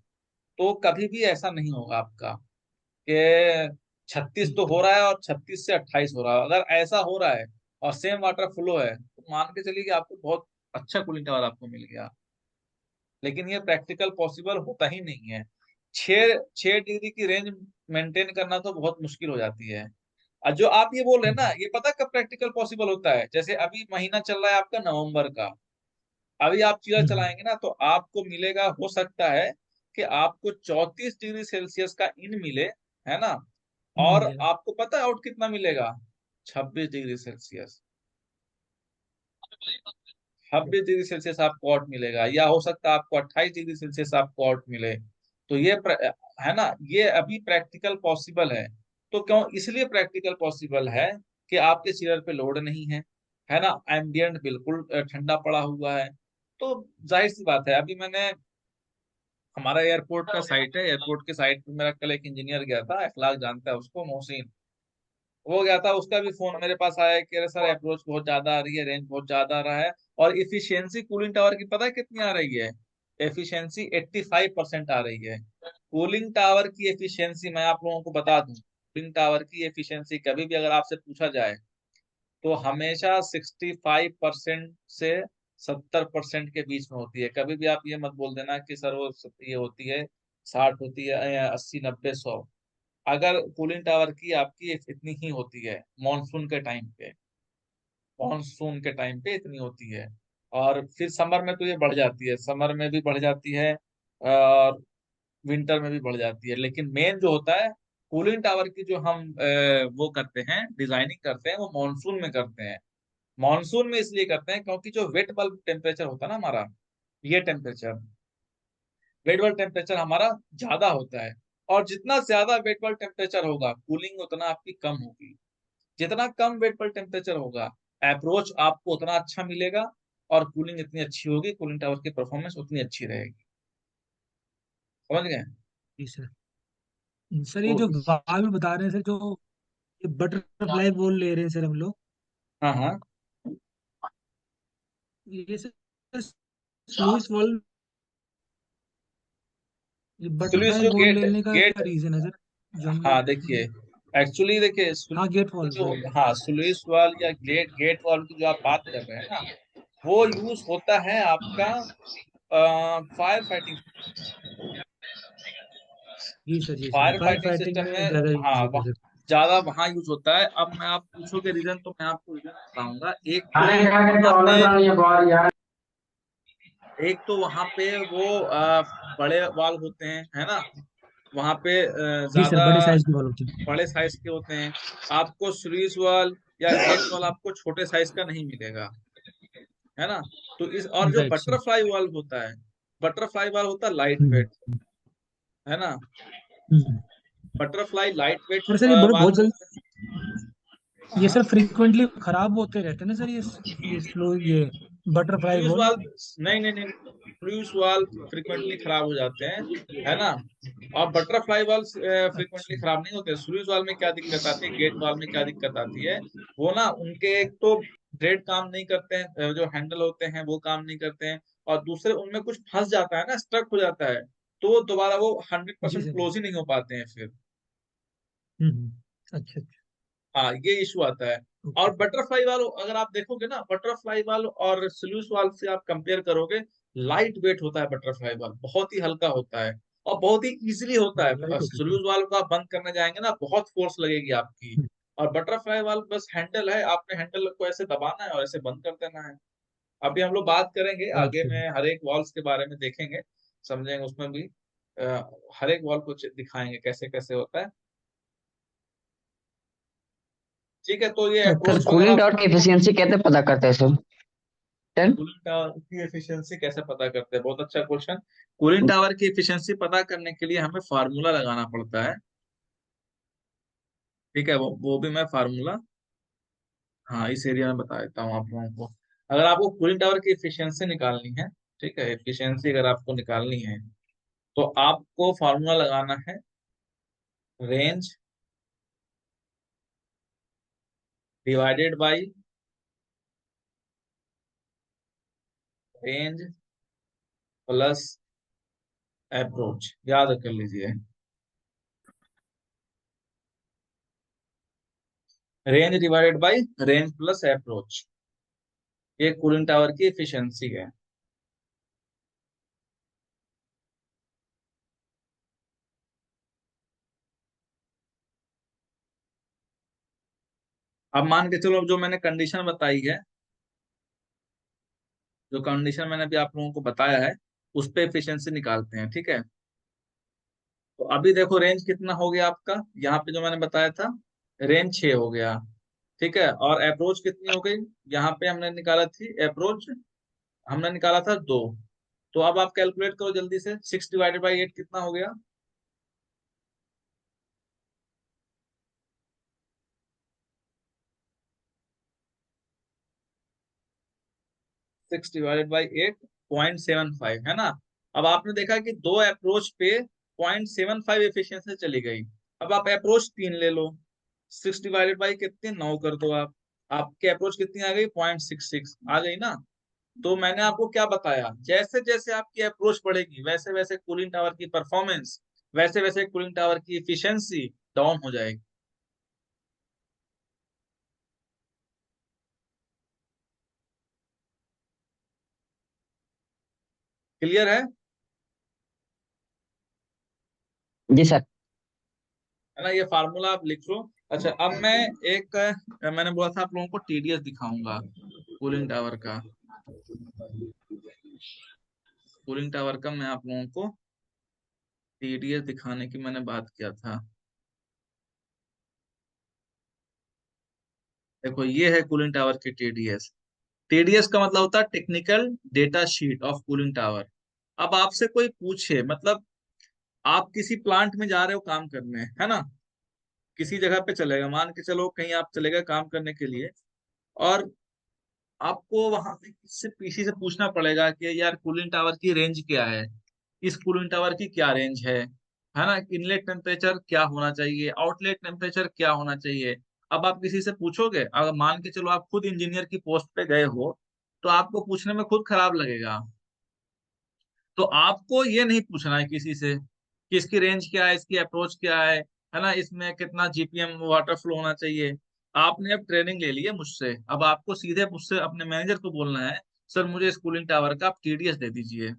तो कभी भी ऐसा नहीं होगा आपका कि 36 तो ठीक हो है। रहा है और 36 से 28 हो रहा है। अगर ऐसा हो रहा है और सेम वाटर फ्लो है तो मान के चलिए कि आपको बहुत अच्छा कूलिंग टावर आपको मिल गया। लेकिन ये प्रैक्टिकल पॉसिबल होता ही नहीं है। 6 डिग्री की रेंज मेंटेन करना तो बहुत मुश्किल हो जाती है। और जो आप ये बोल रहे हैं ना, हम्म, ये पता कब प्रैक्टिकल पॉसिबल होता है? जैसे अभी महीना चल रहा है आपका नवंबर का, अभी आप चिलर हम्म, चलाएंगे ना तो आपको मिलेगा, हो सकता है कि आपको 34 डिग्री सेल्सियस का इन मिले, है ना। और मिल जाएगा। आपको पता है आउट कितना मिलेगा? 26 डिग्री सेल्सियस। 26 डिग्री सेल्सियस आपको आउट मिलेगा, या हो सकता है आपको 28 डिग्री सेल्सियस आपको आउट मिले। तो ये है ना, ये अभी प्रैक्टिकल पॉसिबल है। तो क्यों? इसलिए प्रैक्टिकल पॉसिबल है कि आपके चिलर पे लोड नहीं है ना, एम्बियंट बिल्कुल ठंडा पड़ा हुआ है। तो जाहिर सी बात है, अभी मैंने, हमारा एयरपोर्ट का साइट है, एयरपोर्ट के साइट पे मेरा कल एक इंजीनियर गया था, अखलाक जानता है उसको, मोहसिन, वो गया था, उसका भी फोन मेरे पास आया कि अरे सर अप्रोच बहुत ज्यादा आ रही है, रेंज बहुत ज्यादा आ रहा है। और इफिशियंसी कूलिंग टावर की पता है कितनी आ रही है? एफिशिएंसी 85% आ रही है। कूलिंग टावर की एफिशिएंसी मैं आप लोगों को बता दूं, कूलिंग टावर की एफिशिएंसी कभी भी अगर आपसे पूछा जाए तो हमेशा 65% से 70% के बीच में होती है। कभी भी आप ये मत बोल देना कि सर वो ये होती है 60 होती है, 80 90 100। अगर कूलिंग टावर की आपकी इतनी ही होती है मॉनसून के टाइम पे, मॉनसून के टाइम पे इतनी होती है। और फिर समर में तो ये बढ़ जाती है, समर में भी बढ़ जाती है और विंटर में भी बढ़ जाती है। लेकिन मेन जो होता है कूलिंग टावर की, जो हम वो करते हैं, डिजाइनिंग करते हैं, वो मॉनसून में करते हैं। मॉनसून में इसलिए करते हैं क्योंकि जो वेट बल्ब टेम्परेचर होता है ना हमारा, ये टेम्परेचर, वेट बल्ब टेम्परेचर हमारा ज्यादा होता है। और जितना ज्यादा वेट बल्ब टेम्परेचर होगा कूलिंग उतना आपकी कम होगी। जितना कम वेट बल्ब टेम्परेचर होगा अप्रोच आपको उतना अच्छा मिलेगा, और कूलिंग इतनी अच्छी होगी, कूलिंग टावर की परफॉर्मेंस उतनी अच्छी रहेगी, समझ गए। जी सर। सर ये तो जो वाल्व बता रहे हैं सर, जो ये बटरफ्लाई बॉल ले रहे हैं सर हम लोग, हाँ हाँ, ये सर स्लूइस वाल्व, ये स्लूइस बटरफ्लाई जो बॉल गेट लेने का गेट क्या रीजन है सर? जो हम हाँ लोग, देखिए, एक्चुअली देखिए हाँ गेट स्लूइस वाल्व जो, सॉरी। हाँ स्लूइस वाल या गेट गेट वाल की जो आप बात कर रहे हैं ना, वो यूज होता है आपका फायर फाइटिंग, जी सर, जी sir, fire fire fighting fighting system में में। ज्यादा हाँ यूज होता है वहाँ सर। ज्यादा वहाँ यूज होता है। अब मैं, आप पूछोगे रीजन तो मैं आपको रीजन बताऊंगा। खाने खा के तो वहां पे ऑर्डर ना ये बहुत यार। एक तो वहां पे वो बड़े वाल होते हैं, है ना, वहां पे जी सर, ज्यादा बड़े साइज की बॉल होती है। बड़े साइज के होते हैं। आपको स्लूइस वाल या गेट वाल आपको छोटे साइज का नहीं मिलेगा, है ना। तो इस, और जो राइट सर। बटरफ्लाई वाल होता है, बटरफ्लाई वाल होता है लाइट हम्म, वेट, है ना। हम्म। बटरफ्लाई लाइट वेट और सर ये बड़े वाल बहुत होते जल्दी, हैं। ये हाँ, सर फ्रीक्वेंटली खराब होते रहते हैं ना सर, ये स्लो, ये बटरफ्लाई फ्लूइड बॉल। वाल्व, नहीं नहीं नहीं, फ्लूइड वाल्व फ्रिक्वेंटली खराब हो जाते हैं, है ना। और बटरफ्लाई वाल्व फ्रिक्वेंटली अच्छा। खराब नहीं होते। फ्लूइड वाल्व में क्या दिक्कत आती है, गेट वाल्व में क्या दिक्कत आती है, वो ना उनके एक तो थ्रेड काम नहीं करते हैं, जो हैंडल होते हैं वो काम नहीं करते हैं। और दूसरे उनमें कुछ फंस जाता है ना, स्ट्रक हो जाता है, तो वो दोबारा वो हंड्रेड जी परसेंट सर। क्लोज ही नहीं हो पाते हैं फिर। हम्म, अच्छा अच्छा। हाँ, ये इशू आता है। और बटरफ्लाई वाल्व अगर आप देखोगे ना, बटरफ्लाई वाल्व और स्लूइस वाल्व से आप कंपेयर करोगे, लाइट वेट होता है बटरफ्लाई वाल्व, बहुत ही हल्का होता है और बहुत ही इजीली होता है। लाइट होती है। स्लूइस वाल्व को आप बंद करने जाएंगे ना, बहुत फोर्स लगेगी आपकी। और बटरफ्लाई वाल्व बस हैंडल है, आपने हैंडल को ऐसे दबाना है और ऐसे बंद कर देना है। अभी हम लोग बात करेंगे आगे अच्छा। में, हर एक वॉल्व के बारे में देखेंगे, समझेंगे उसमें भी। हर एक वॉल्व को दिखाएंगे कैसे कैसे होता है। ठीक है, तो ये सर अप्रोच कूलिंग वगैरह। टावर की एफिशिएंसी कैसे पता करते हैं सर? सर कूलिंग टावर की एफिशिएंसी कैसे पता करते हैं, बहुत अच्छा क्वेश्चन। कूलिंग टावर की एफिशिएंसी पता करने के लिए हमें फार्मूला लगाना पड़ता है। ठीक है, वो भी मैं फार्मूला, हाँ, इस एरिया में बता देता हूँ आप लोगों को। अगर आपको कूलिंग टावर की एफिशिएंसी निकालनी है, ठीक है, एफिशिएंसी अगर आपको निकालनी है, तो आपको फार्मूला लगाना है, range divided by range plus approach, याद कर लीजिए। Range divided by range plus approach, ये कूलिंग टावर की एफिशिएंसी है। अब मान के चलो, जो मैंने कंडीशन बताई है, जो कंडीशन मैंने अभी आप लोगों को बताया है, उस पे एफिशिएंसी निकालते हैं। ठीक है, तो अभी देखो रेंज कितना हो गया आपका, यहाँ पे जो मैंने बताया था, रेंज 6 हो गया। ठीक है, और अप्रोच कितनी हो गई, यहाँ पे हमने निकाला थी अप्रोच, हमने निकाला था 2। तो अब आप कैलकुलेट करो जल्दी से, 6 डिवाइडेड बाई 8 कितना हो गया। 6 डिवाइडेड बाई 8 0.75 है ना। अब आपने देखा कि दो अप्रोच पे 0.75 एफिशिएंसी चली गई। अब आप अप्रोच 3 ले लो, 6 डिवाइडेड बाई कितने, 9 कर दो आप। आपकी अप्रोच कितनी आ गई, 0.66 आ गई ना। तो मैंने आपको क्या बताया, जैसे जैसे आपकी अप्रोच बढ़ेगी, वैसे वैसे कूलिंग टावर की परफॉर्मेंस, वैसे वैसे कूलिंग टावर की इफिशियंसी डाउन हो जाएगी। क्लियर जी सर। है ना, ये फार्मूला आप लिख लो। अच्छा, अब मैं एक मैंने बोला था आप लोगों को टीडीएस दिखाऊंगा कूलिंग टावर का। कूलिंग टावर का मैं आप लोगों को टीडीएस दिखाने की मैंने बात किया था। देखो, ये है कूलिंग टावर की टीडीएस। टीडीएस का मतलब होता है technical data sheet of cooling tower. अब आपसे कोई पूछे, मतलब आप किसी प्लांट में जा रहे हो काम करने, है ना, किसी जगह पे चलेगा, मान के चलो कहीं आप चले गए काम करने के लिए, और आपको वहां पे किसी से पीसी से पूछना पड़ेगा कि यार कूलिंग टावर की रेंज क्या है, इस कूलिंग टावर की क्या रेंज है ना, इनलेट टेम्परेचर क्या होना चाहिए, आउटलेट टेम्परेचर क्या होना चाहिए। अब आप किसी से पूछोगे, अगर मान के चलो आप खुद इंजीनियर की पोस्ट पे गए हो, तो आपको पूछने में खुद खराब लगेगा। तो आपको ये नहीं पूछना है किसी से कि इसकी रेंज क्या है, इसकी अप्रोच क्या है ना, इसमें कितना जीपीएम वाटर फ्लो होना चाहिए। आपने अब ट्रेनिंग ले ली है मुझसे, अब आपको सीधे मुझसे अपने मैनेजर को बोलना है, सर मुझे इस कूलिंग टावर का आप टीडीएस दे दीजिए,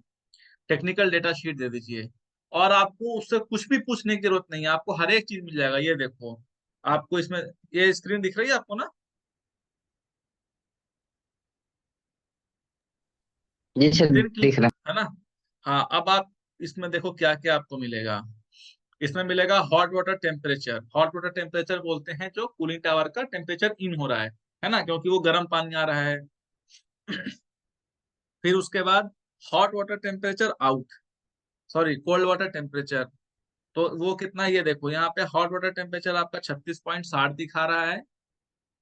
टेक्निकल डेटा शीट दे दीजिए। और आपको उससे कुछ भी पूछने की जरूरत नहीं है, आपको हर एक चीज मिल जाएगा। ये देखो, आपको इसमें ये स्क्रीन दिख रही है आपको ना। जी सर स्क्रीन क्लिक दिख रहा है ना। हाँ, अब आप इसमें देखो क्या क्या आपको मिलेगा। इसमें मिलेगा hot water temperature. Hot water temperature बोलते हैं जो कूलिंग टावर का टेम्परेचर इन हो रहा है ना, क्योंकि वो गर्म पानी आ रहा है। फिर उसके बाद hot water temperature out, sorry cold water temperature. तो वो कितना है, ये देखो यहाँ पे हॉट वाटर टेम्परेचर आपका 36.60 दिखा रहा है,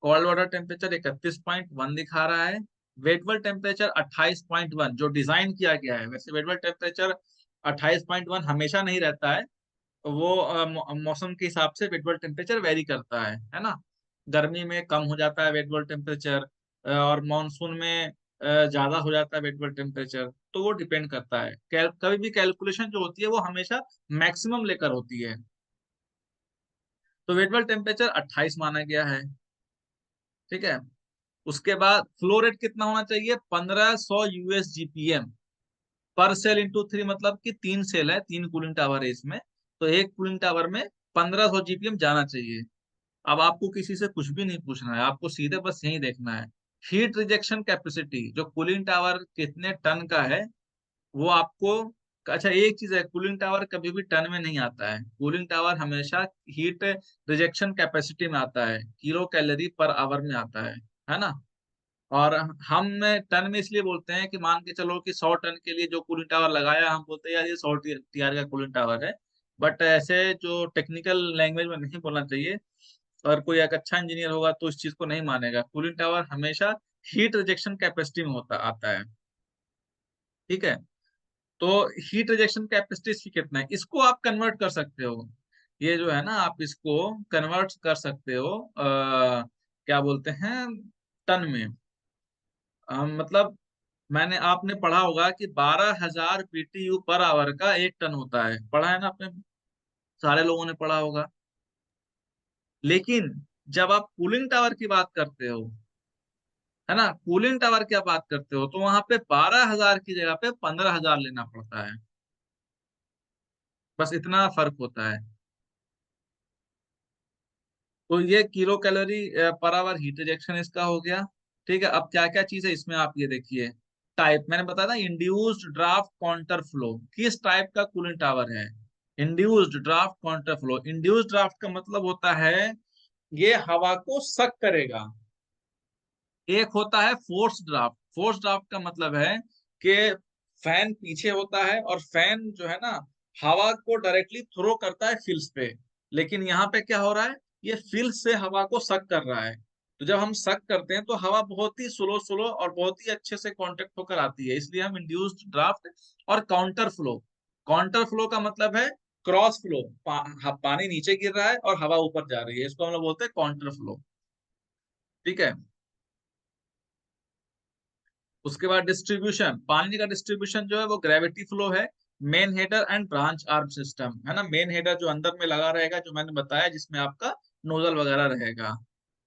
कोल्ड वाटर टेम्परेचर 31.1 दिखा रहा है, वेट बल्ब टेम्परेचर 28.1 जो डिजाइन किया गया है। वैसे वेट बल्ब टेम्परेचर 28.1 हमेशा नहीं रहता है, वो मौसम के हिसाब से वेट बल्ब टेम्परेचर वेरी करता है ना। गर्मी में कम हो जाता है वेट बल्ब टेम्परेचर, और मानसून में ज्यादा हो जाता है वेट बल्ब टेम्परेचर। तो वो डिपेंड करता है, कभी भी कैलकुलेशन जो होती है वो हमेशा मैक्सिमम लेकर होती है। तो वेट बल्ब टेम्परेचर 28 माना गया है। ठीक है। उसके बाद फ्लो रेट कितना होना चाहिए, 1500 यूएस जीपीएम पर सेल इंटू 3, मतलब कि 3 सेल है, 3 कूलिंग टावर है इसमें, तो एक कूलिंग टावर में 1500 जीपीएम जाना चाहिए। अब आपको किसी से कुछ भी नहीं पूछना है, आपको सीधे बस यही देखना है हीट रिजेक्शन कैपेसिटी, जो कूलिंग टावर कितने टन का है वो आपको। अच्छा एक चीज है, कूलिंग टावर कभी भी टन में नहीं आता है, कूलिंग टावर हमेशा हीट रिजेक्शन कैपेसिटी में आता है, किलो कैलोरी पर आवर में आता है ना। और हम टन में इसलिए बोलते हैं कि मान के चलो कि 100 टन के लिए जो कूलिंग टावर लगाया, हम बोलते हैं यार ये 100 टीआर का कूलिंग टावर है। बट ऐसे जो टेक्निकल लैंग्वेज में नहीं बोलना चाहिए, और कोई एक अच्छा इंजीनियर होगा तो इस चीज को नहीं मानेगा। कूलिंग टावर हमेशा हीट रिजेक्शन कैपेसिटी में होता आता है। ठीक है। तो हीट रिजेक्शन कैपेसिटी इसकी कितना है, इसको आप कन्वर्ट कर सकते हो। ये जो है ना, आप इसको कन्वर्ट कर सकते हो क्या बोलते हैं, टन में। मतलब मैंने आपने पढ़ा होगा कि 12,000 पीटीयू पर आवर का 1 टन होता है, पढ़ा है ना आपने, सारे लोगों ने पढ़ा होगा। लेकिन जब आप कूलिंग टावर की बात करते हो, है ना, कूलिंग टावर की आप बात करते हो, तो वहां पे 12,000 की जगह पे 15,000 लेना पड़ता है। बस इतना फर्क होता है। तो ये kilo calorie per hour heat rejection इसका हो गया। ठीक है। अब क्या क्या चीज है इसमें, आप ये देखिए। टाइप मैंने बताया था, इंड्यूस्ड ड्राफ्ट काउंटर फ्लो, किस टाइप का कूलिंग टावर है, induced draft counter flow. Induced draft का मतलब होता है ये हवा को सक करेगा। एक होता है फोर्स ड्राफ्ट, फोर्स ड्राफ्ट का मतलब है कि फैन पीछे होता है और फैन जो है ना हवा को डायरेक्टली थ्रो करता है फिल्स पे। लेकिन यहाँ पे क्या हो रहा है, ये फिल्स से हवा को सक कर रहा है। तो जब हम सक करते हैं तो हवा बहुत ही स्लो स्लो और बहुत ही अच्छे से कांटेक्ट होकर आती है, इसलिए हम इंड्यूस्ड ड्राफ्ट। और काउंटर फ्लो, काउंटर फ्लो का मतलब है क्रॉस फ्लो, पानी नीचे गिर रहा है और हवा ऊपर जा रही है, इसको हम लोग बोलते हैं काउंटर फ्लो। ठीक है। उसके बाद डिस्ट्रीब्यूशन, पानी का डिस्ट्रीब्यूशन जो है वो ग्रेविटी फ्लो है, main header and branch arm system, है ना। मेन हेडर जो अंदर में लगा रहेगा, जो मैंने बताया, जिसमें आपका नोजल वगैरह रहेगा।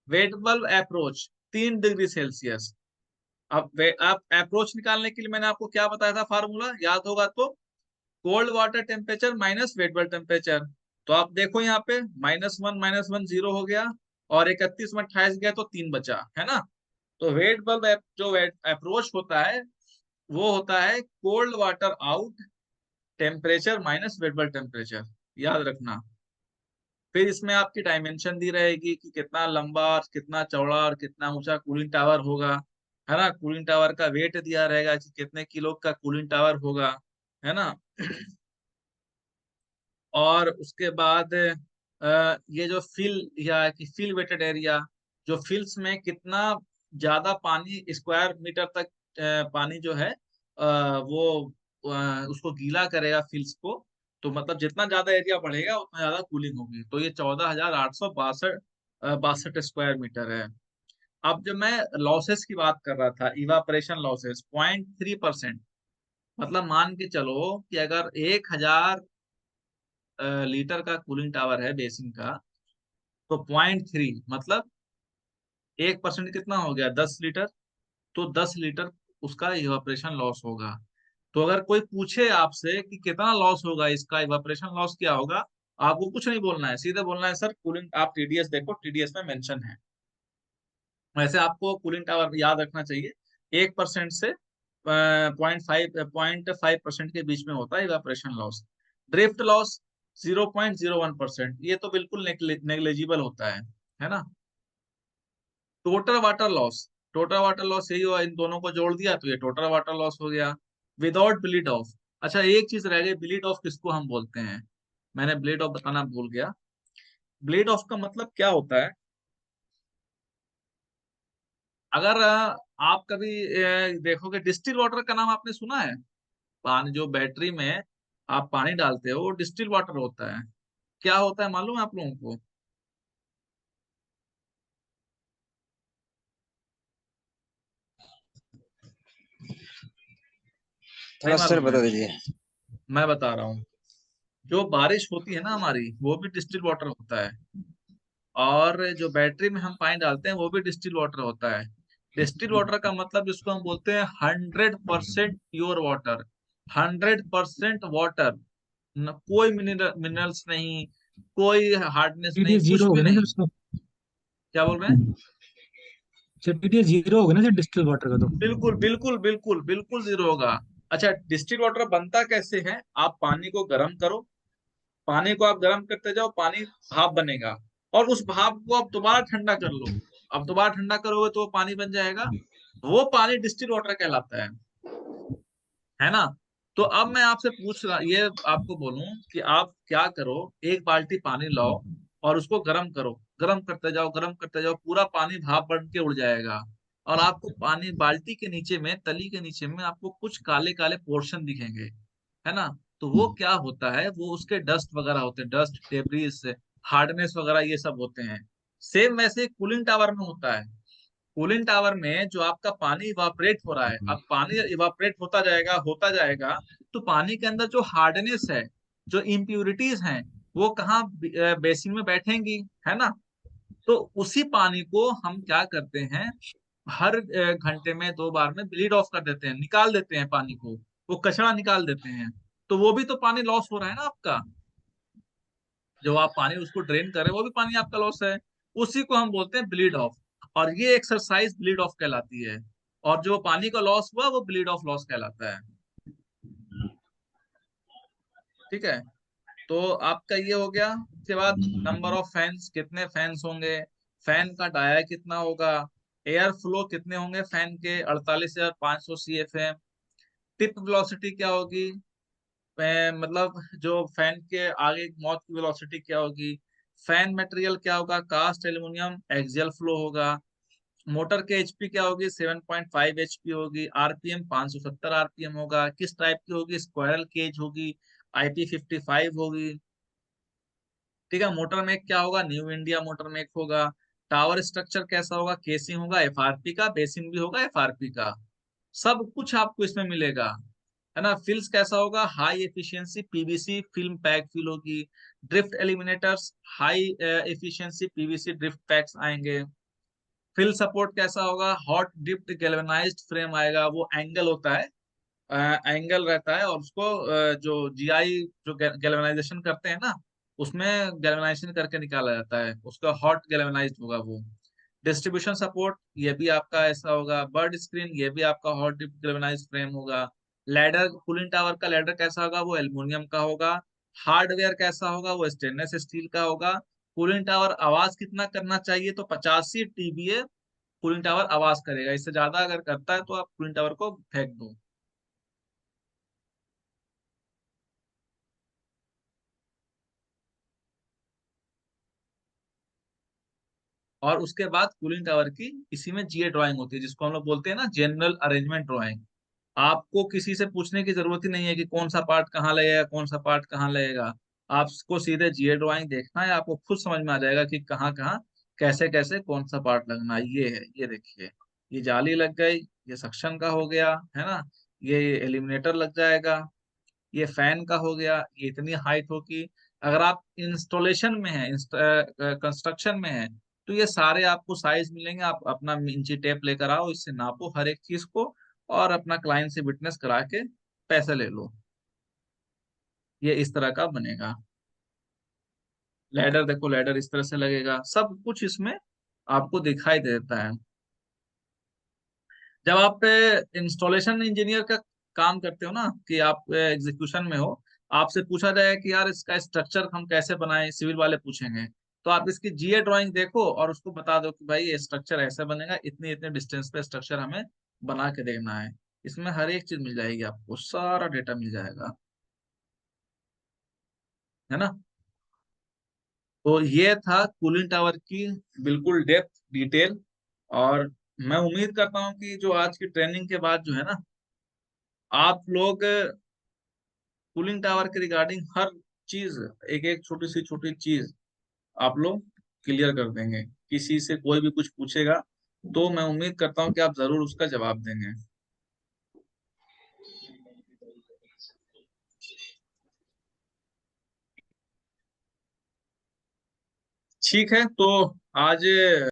Wet bulb approach 3 degree Celsius. अब आप अप्रोच निकालने के लिए मैंने आपको क्या बताया था, फार्मूला याद होगा तो, cold water temperature minus wet bulb temperature. तो आप देखो यहाँ पे -1 0 हो गया, और 31 में 28 गया तो 3 बचा, है ना। तो वेट बल्ब जो वेट अप्रोच होता है वो होता है cold water out temperature minus wet bulb temperature, याद रखना। फिर इसमें आपकी डायमेंशन दी रहेगी कि कितना लंबा और कितना चौड़ा और कितना ऊंचा कूलिंग टावर होगा, है ना। कूलिंग टावर का वेट दिया रहेगा कि कितने किलो का कूलिंग टावर होगा, है ना। और उसके बाद ये जो फिल या कि फिल वेटेड एरिया, जो फिल्स में कितना ज्यादा पानी स्क्वायर मीटर तक पानी जो है वो उसको गीला करेगा फिल्स को। तो मतलब जितना ज्यादा एरिया बढ़ेगा उतना ज्यादा कूलिंग होगी। तो ये 14,862 62 स्क्वायर मीटर है। अब जब मैं लॉसेस की बात कर रहा था, इवापरेशन लॉसेस 0.3%, मतलब मान के चलो कि अगर 1,000 लीटर का कूलिंग टावर है बेसिन का, तो 0.3 मतलब 1% कितना हो गया, 10 लीटर। तो 10 लीटर उसका इवापोरेशन लॉस होगा। तो अगर कोई पूछे आपसे कि कितना लॉस होगा इसका, इवापोरेशन लॉस क्या होगा, आपको कुछ नहीं बोलना है, सीधे बोलना है सर कूलिंग, आप टीडीएस देखो, टीडीएस में मेंशन है। वैसे आपको कूलिंग टावर याद रखना चाहिए, 1% से 0.5% के बीच में होता है इवापोरेशन लॉस। ड्रिफ्ट लॉस 0.01%, ये तो बिल्कुल नेग्लिजिबल होता है ना। Total water loss, total water loss यही हुआ, इन दोनों को जोड़ दिया तो ये टोटल वाटर लॉस हो गया विदाउट ब्लीड ऑफ। अच्छा एक चीज रह गई, ब्लीड ऑफ किसको हम बोलते हैं, मैंने ब्लीड ऑफ बताना भूल गया। ब्लीड ऑफ का मतलब क्या होता है, अगर आप कभी देखोगे, डिस्टिल वाटर का नाम आपने सुना है, पानी जो बैटरी में आप पानी डालते हो वो डिस्टिल वाटर होता है। क्या होता है मालूम है आप लोगों को? नहीं थोड़ा सर मालूम है? बता दीजिए। मैं बता रहा हूँ, जो बारिश होती है ना हमारी, वो भी डिस्टिल वाटर होता है। और जो बैटरी में हम पानी डालते हैं वो भी डिस्टिल वाटर होता है। डिस्टिल वाटर का मतलब जिसको हम बोलते हैं 100% प्योर वाटर, 100% वाटर, न कोई मिनरल्स नहीं, कोई हार्डनेस नहीं, टीडीएस जीरो कुछ हो भी गया ना नहीं। सर उसका? क्या बोल रहे हैं? सर टीडीएस जीरो हो गया ना सर डिस्टिल वाटर का तो? बिल्कुल बिल्कुल बिल्कुल बिल्कुल जीरो होगा। अच्छा, डिस्टिल वाटर बनता कैसे है? आप पानी को गर्म करो, पानी को आप गर्म करते जाओ, पानी भाप बनेगा, और उस भाप को आप दोबारा ठंडा कर लो। अब दोबारा ठंडा करोगे तो वो पानी बन जाएगा, वो पानी डिस्टिल वाटर कहलाता है ना? तो अब मैं आपसे पूछ रहा, ये आपको बोलूं कि आप क्या करो, एक बाल्टी पानी लाओ और उसको गर्म करो, गर्म करते जाओ, गर्म करते जाओ, पूरा पानी भाप बन के उड़ जाएगा। और आपको पानी बाल्टी के नीचे में, तली के नीचे में आपको कुछ काले काले पोर्शन दिखेंगे, है ना? तो वो क्या होता है, वो उसके डस्ट वगैरह होते हैं, डस्ट डेब्रिस, हार्डनेस वगैरह ये सब होते हैं। सेम वैसे कूलिंग टावर में होता है। कूलिंग टावर में जो आपका पानी इवापरेट हो रहा है, अब पानी इवापरेट होता जाएगा, तो पानी के अंदर जो हार्डनेस है, जो इम्प्यूरिटीज हैं, वो कहाँ बेसिन में बैठेंगी, है ना? तो उसी पानी को हम क्या करते हैं, हर घंटे में 2 बार में ब्लीड ऑफ कर देते हैं, निकाल देते हैं पानी को, वो कचरा निकाल देते हैं। तो वो भी तो पानी लॉस हो रहा है ना आपका, जो आप पानी उसको ड्रेन कर रहे हैं वो भी पानी आपका लॉस है। उसी को हम बोलते हैं ब्लीड ऑफ, और ये एक्सरसाइज ब्लीड ऑफ कहलाती है। और जो पानी का लॉस हुआ वो ब्लीड ऑफ लॉस कहलाता है। ठीक है, तो आपका ये हो गया। उसके बाद नंबर ऑफ फैंस, कितने फैंस होंगे, फैन का डाया कितना होगा, एयर फ्लो कितने होंगे फैन के, 48,500 CFM। टिप वेलोसिटी क्या होगी, मतलब जो फैन के आगे माउथ की वेलोसिटी क्या होगी। फैन मटेरियल क्या होगा, कास्ट एल्यूमिनियम, एक्सियल फ्लो होगा। मोटर के एचपी क्या होगी, 7.5 एचपी होगी। आरपीएम 570 आरपीएम होगा। किस टाइप की होगी, स्क्वायरल केज होगी, IP55 होगी। ठीक है, मोटर में क्या होगा, न्यू इंडिया मोटर में होगा। टावर स्ट्रक्चर कैसा होगा, केसिंग होगा एफआरपी का, बेसिन भी होगा एफआरपी का। सब कुछ आपको इसमें मिलेगा, है ना? फिल्स कैसा होगा, high efficiency PVC film pack fill होगी। Drift eliminators, high efficiency PVC drift packs आएंगे। फिल सपोर्ट कैसा होगा, हॉट डिप्ड गैल्वेनाइज्ड फ्रेम आएगा, वो एंगल होता है, एंगल रहता है, और उसको जो जीआई जो गैल्वेनाइजेशन करते हैं ना, उसमें गैल्वेनाइजेशन करके निकाला जाता है, उसका हॉट गैल्वेनाइज्ड होगा वो। डिस्ट्रीब्यूशन सपोर्ट ये भी आपका ऐसा होगा। बर्ड स्क्रीन ये भी आपका हॉट डिप गैल्वेनाइज्ड फ्रेम होगा। लैडर, कूलिंग टावर का लैडर कैसा होगा, वो एल्युमिनियम का होगा। हार्डवेयर कैसा होगा, वो स्टेनलेस स्टील का होगा। कूलिंग टावर आवाज कितना करना चाहिए, तो 85 TBA कूलिंग टावर आवाज करेगा, इससे ज्यादा अगर करता है तो आप कूलिंग टावर को फेंक दो। और उसके बाद कूलिंग टावर की इसी में जीए ड्राइंग होती है, जिसको हम लोग बोलते हैं ना जनरल अरेंजमेंट ड्राइंग। आपको किसी से पूछने की जरूरत ही नहीं है कि कौन सा पार्ट कहाँ लगेगा, कौन सा पार्ट कहाँ लगेगा। आपको सीधे जीए ड्राइंग देखना है, आपको खुद समझ में आ जाएगा कि कहाँ कहाँ कैसे कैसे कौन सा पार्ट लगना है। ये है, ये देखिए, ये जाली लग गई, ये सक्शन का हो गया, है ना? ये एलिमिनेटर लग जाएगा, ये फैन का हो गया, ये इतनी हाइट होगी। अगर आप इंस्टॉलेशन में है, कंस्ट्रक्शन में है, तो ये सारे आपको साइज मिलेंगे। आप अपना इंची टेप लेकर आओ, इससे नापो हर एक चीज को, और अपना क्लाइंट से विटनेस करा के पैसे ले लो। ये इस तरह का बनेगा। लैडर देखो, लैडर इस तरह से लगेगा, सब कुछ इसमें आपको दिखाई देता है। जब आप इंस्टॉलेशन इंजीनियर का काम करते हो ना, कि आप एग्जीक्यूशन में हो, आपसे पूछा जाए कि यार इसका स्ट्रक्चर हम कैसे बनाएं, सिविल वाले पूछेंगे, तो आप इसकी जीए ड्राइंग देखो और उसको बता दो कि भाई ये स्ट्रक्चर ऐसे बनेगा, इतने इतने डिस्टेंस पे स्ट्रक्चर हमें बना के देखना है। इसमें हर एक चीज मिल जाएगी, आपको सारा डेटा मिल जाएगा, है ना? तो ये था कूलिंग टावर की बिल्कुल डेप्थ डिटेल। और मैं उम्मीद करता हूँ कि जो आज की ट्रेनिंग के बाद जो है ना, आप लोग कूलिंग टावर के रिगार्डिंग हर चीज, एक एक छोटी चीज आप लोग क्लियर कर देंगे। किसी से कोई भी कुछ पूछेगा तो मैं उम्मीद करता हूँ कि आप जरूर उसका जवाब देंगे। ठीक है, तो आज